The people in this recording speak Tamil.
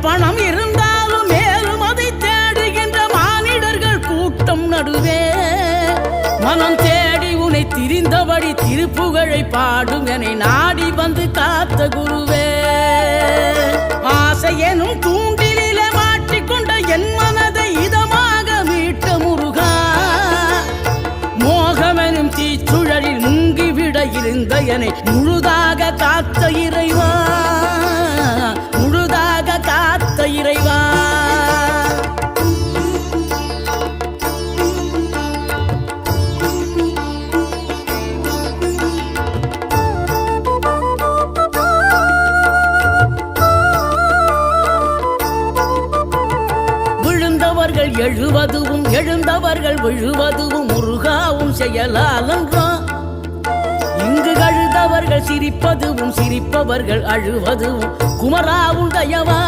பணம் இருந்தாலும் மேலும் அதை தேடுகின்ற மானிடர்கள் கூட்டம் நடுவே மனம் தேடி உனை திரிந்தபடி திருப்புகழை பாடும் என நாடி வந்து காத்த குருவே. ஆசை எனும் தூண்டிலே மாட்டிக்கொண்ட என் மனதை இதமாக மீட்ட முருகா, மோகமெனும் தீச்சுழலில் முங்கிவிட இருந்த என்னை முழுதாக காத்த இறைவா, முழுதாக காத்த இறைவா. எழுவதுவும் எழுந்தவர்கள் விழுவதுவும் முருகாவும் செயலாலன்றோம். இங்கு அழுதவர்கள் சிரிப்பதுவும் சிரிப்பவர்கள் அழுவதுவும் குமராவும் தயவா.